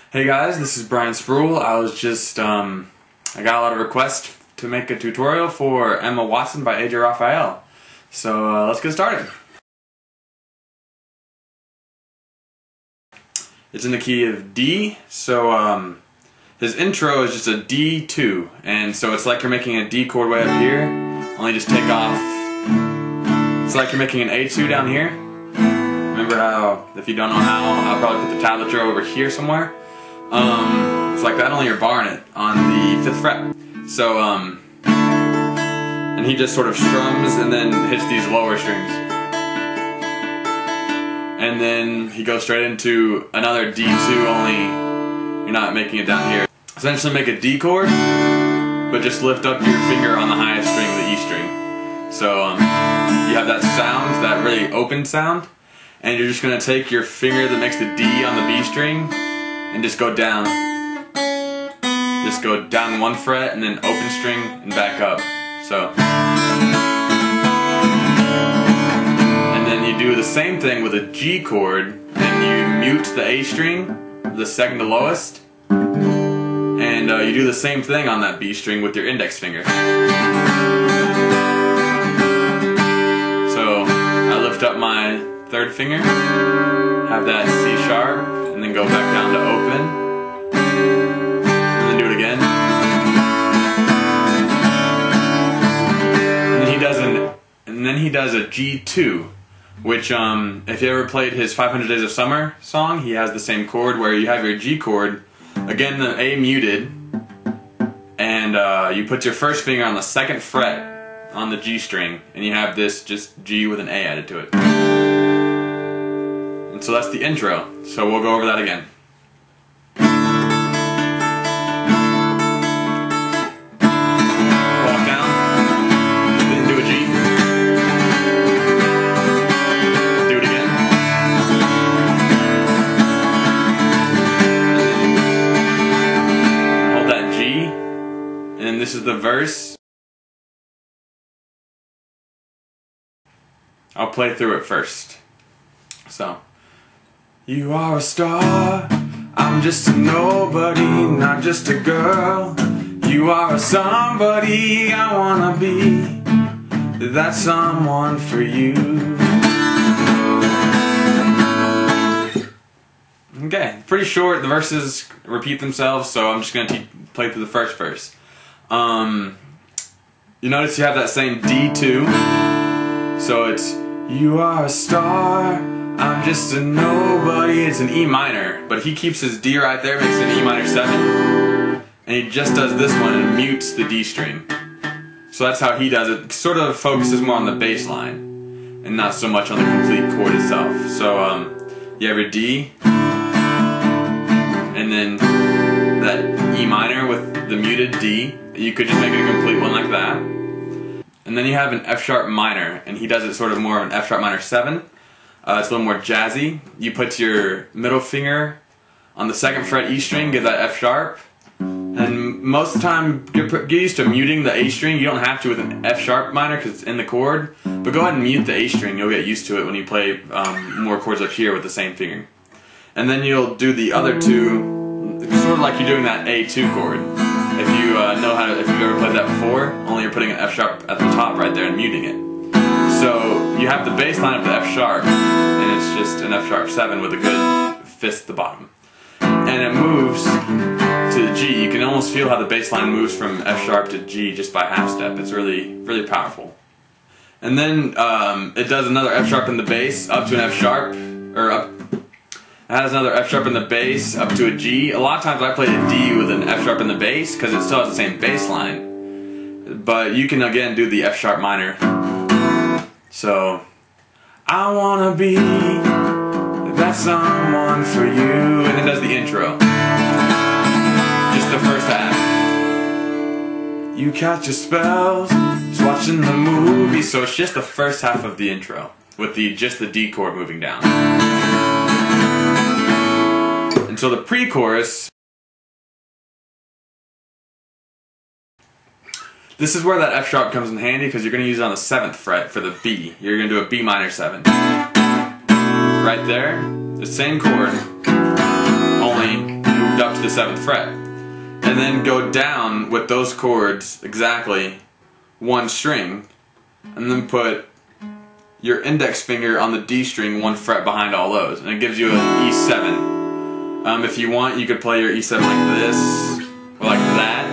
Hey guys, this is BrianSpruillable. I got a lot of requests to make a tutorial for Emma Watson by AJ Rafael. So let's get started. It's in the key of D, so his intro is just a D2, and so it's like you're making a D chord way up here, only just take off. It's like you're making an A2 down here. Remember how, if you don't know how, I'll probably put the tablature over here somewhere. It's like that, only you're barring it on the 5th fret. So, and he just sort of strums and then hits these lower strings. And then he goes straight into another D2, only you're not making it down here. Essentially make a D chord, but just lift up your finger on the highest string, the E string. So, you have that sound, that really open sound, and you're just going to take your finger that makes the D on the B string and just go down. Just go down 1 fret and then open string and back up. So, and then you do the same thing with a G chord, and you mute the A string, the second to lowest, and you do the same thing on that B string with your index finger. So I lift up my 3rd finger, have that C sharp, and then go back down to open, and then do it again. And then he does a G2, which if you ever played his 500 Days of Summer song, he has the same chord where you have your G chord, again the A muted, and you put your 1st finger on the 2nd fret on the G string, and you have this just G with an A added to it. And so that's the intro, so we'll go over that again. Walk down, then do a G. Do it again. Hold that G, and then this is the verse. I'll play through it first. So, you are a star, I'm just a nobody, not just a girl. You are a somebody I wanna be, that's someone for you. Okay, pretty short, the verses repeat themselves, so I'm just gonna play through the first verse. You notice you have that same D2, so it's you are a star, I'm just a nobody. It's an E minor, but he keeps his D right there, makes it an E minor 7, and he just does this one and mutes the D string. So that's how he does it. Sort of focuses more on the bass line and not so much on the complete chord itself. So you have your D, and then that E minor with the muted D. You could just make it a complete one like that. And then you have an F sharp minor, and he does it sort of more of an F sharp minor 7. It's a little more jazzy. You put your middle finger on the 2nd fret E string, give that F sharp, and most of the time get used to muting the A string. You don't have to with an F sharp minor because it's in the chord, but go ahead and mute the A string. You'll get used to it when you play more chords up here with the same finger. And then you'll do the other two, sort of like you're doing that A2 chord. If you know how to, if you've ever played that before, only you're putting an F sharp at the top right there and muting it. So you have the bass line of the F sharp, and it's just an F sharp 7 with a good 5th at the bottom. And it moves to the G. You can almost feel how the bass line moves from F sharp to G just by half step. It's really, really powerful. And then it does another F sharp in the bass up to an F sharp, or up. It has another F sharp in the bass up to a G. A lot of times I play a D with an F sharp in the bass because it still has the same bass line. But you can again do the F sharp minor. So, I wanna be that someone for you. And it does the intro. Just the first half. You catch your spells, just watching the movie. So it's just the first half of the intro with just the D chord moving down. So the pre-chorus, this is where that F sharp comes in handy because you're going to use it on the 7th fret for the B. You're going to do a B minor 7. Right there, the same chord, only moved to the 7th fret. And then go down with those chords exactly one string, and then put your index finger on the D string 1 fret behind all those, and it gives you an E7. If you want, you could play your E7 like this, or like that.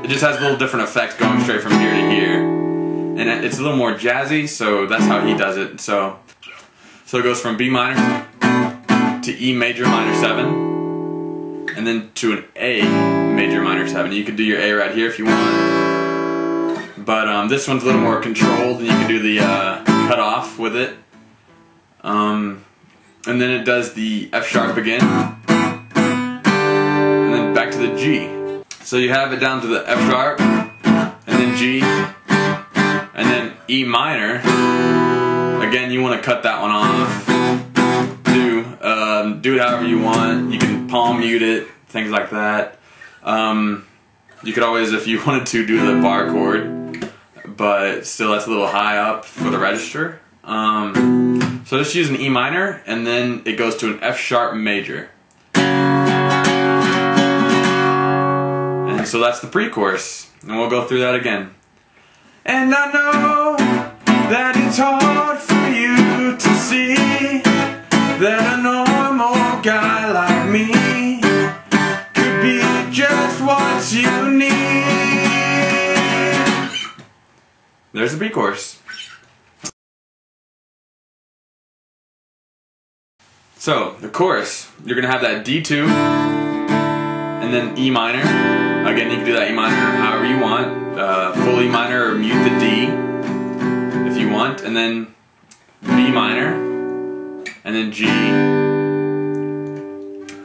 It just has a little different effect going straight from here to here. And it's a little more jazzy, so that's how he does it. So it goes from B minor to E major minor 7, and then to an A major minor 7. You could do your A right here if you want. But this one's a little more controlled, and you can do the cut off with it. And then it does the F sharp again, and then back to the G. So you have it down to the F sharp, and then G, and then E minor. Again, you want to cut that one off. Do it however you want. You can palm mute it, things like that. You could always, if you wanted to, do the bar chord, but still that's a little high up for the register. So just use an E minor, and then it goes to an F sharp major. And so that's the pre-chorus, and we'll go through that again. And I know that it's hard for you to see that a normal guy like me could be just what you need. There's the pre-chorus. So, the chorus, you're going to have that D2, and then E minor. Again, you can do that E minor however you want. Full E minor, or mute the D if you want. And then B minor, and then G,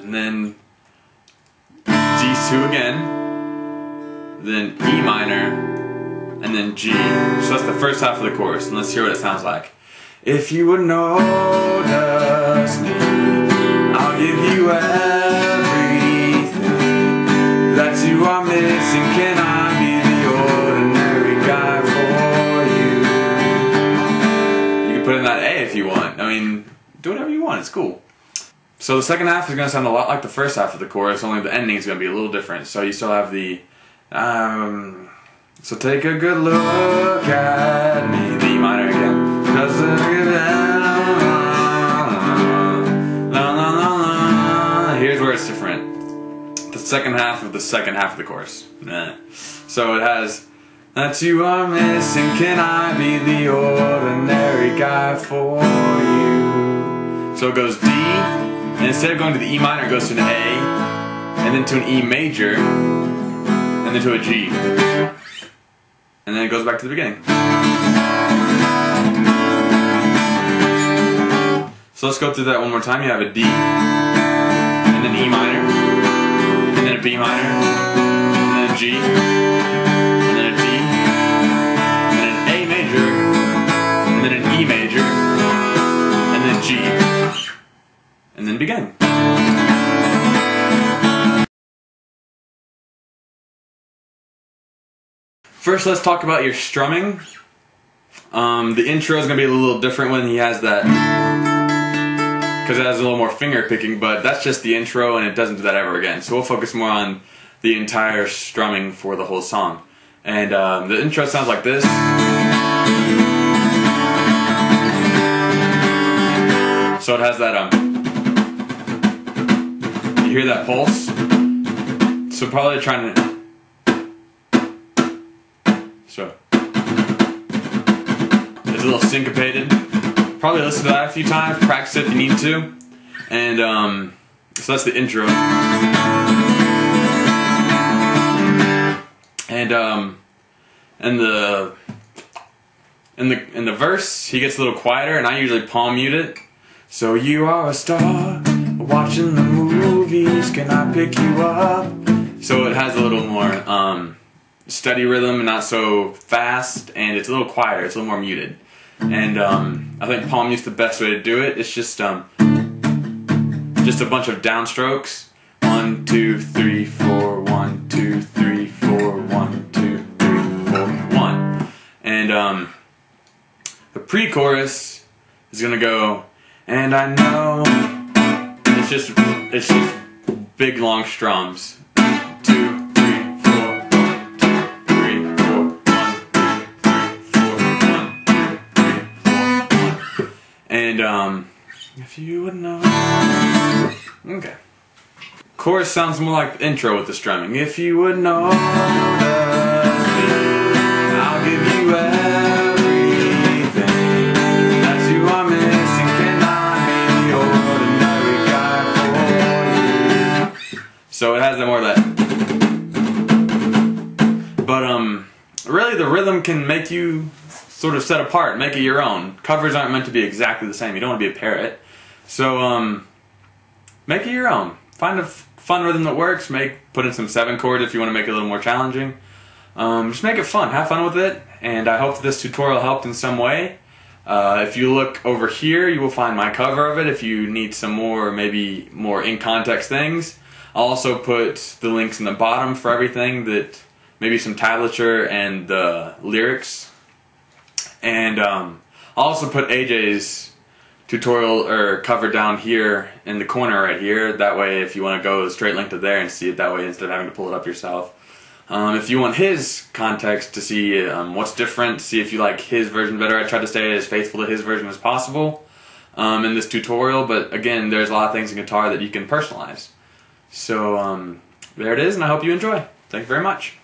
and then D2 again, then E minor, and then G. So that's the first half of the chorus, and let's hear what it sounds like. If you would notice me, I'll give you everything that you are missing. Can I be the ordinary guy for you? You can put in that A if you want. I mean, do whatever you want, it's cool. So the second half is going to sound a lot like the first half of the chorus, only the ending is going to be a little different. So you still have the, so take a good look at me, the E minor again. Here's where it's different. The second half of the chorus. So it has, that you are missing, can I be the ordinary guy for you? So it goes D, and instead of going to the E minor, it goes to an A, and then to an E major, and then to a G. And then it goes back to the beginning. So let's go through that one more time. You have a D, and then E minor, and then a B minor, and then a G, and then a D, and then an A major, and then an E major, and then G, and then begin. First, let's talk about your strumming. The intro is going to be a little different when he has that, because it has a little more finger picking, but that's just the intro and it doesn't do that ever again. So we'll focus more on the entire strumming for the whole song. And the intro sounds like this. So it has that, you hear that pulse? So probably trying to, so it's a little syncopated. Probably listen to that a few times, practice it if you need to. And so that's the intro. And in the verse, he gets a little quieter, and I usually palm mute it. So you are a star watching the movies, can I pick you up? So it has a little more steady rhythm and not so fast, and it's a little quieter, it's a little more muted. And I think palm mute's the best way to do it. It's just a bunch of downstrokes. 1, 2, 3, 4, 1, 2, 3, 4, 1, 2, 3, 4, 1. And the pre-chorus is gonna go, and I know it's just big long strums. 1, 2, 3, 4, 1, 2, 3, 4, 1, 2, 3, 4, 1, 2, 3, 4, 1. And if you would know. Okay. Chorus sounds more like the intro with the strumming. If you would know me, I'll give you everything that you are missing. Can I be ordinary guy for you? So it has more of that. But really the rhythm can make you sort of set apart, make it your own. Covers aren't meant to be exactly the same. You don't want to be a parrot. So make it your own. Find a fun rhythm that works. Put in some 7 chords if you want to make it a little more challenging. Just make it fun. Have fun with it. And I hope that this tutorial helped in some way. If you look over here, you will find my cover of it if you need some more, maybe more in context things. I'll also put the links in the bottom for everything, that maybe some tablature and the lyrics. And I'll also put AJ's tutorial or cover down here in the corner right here. That way if you want to go straight link to there and see it that way instead of having to pull it up yourself. If you want his context to see what's different, see if you like his version better, I tried to stay as faithful to his version as possible in this tutorial, but again, there's a lot of things in guitar that you can personalize. So there it is, and I hope you enjoy. Thank you very much.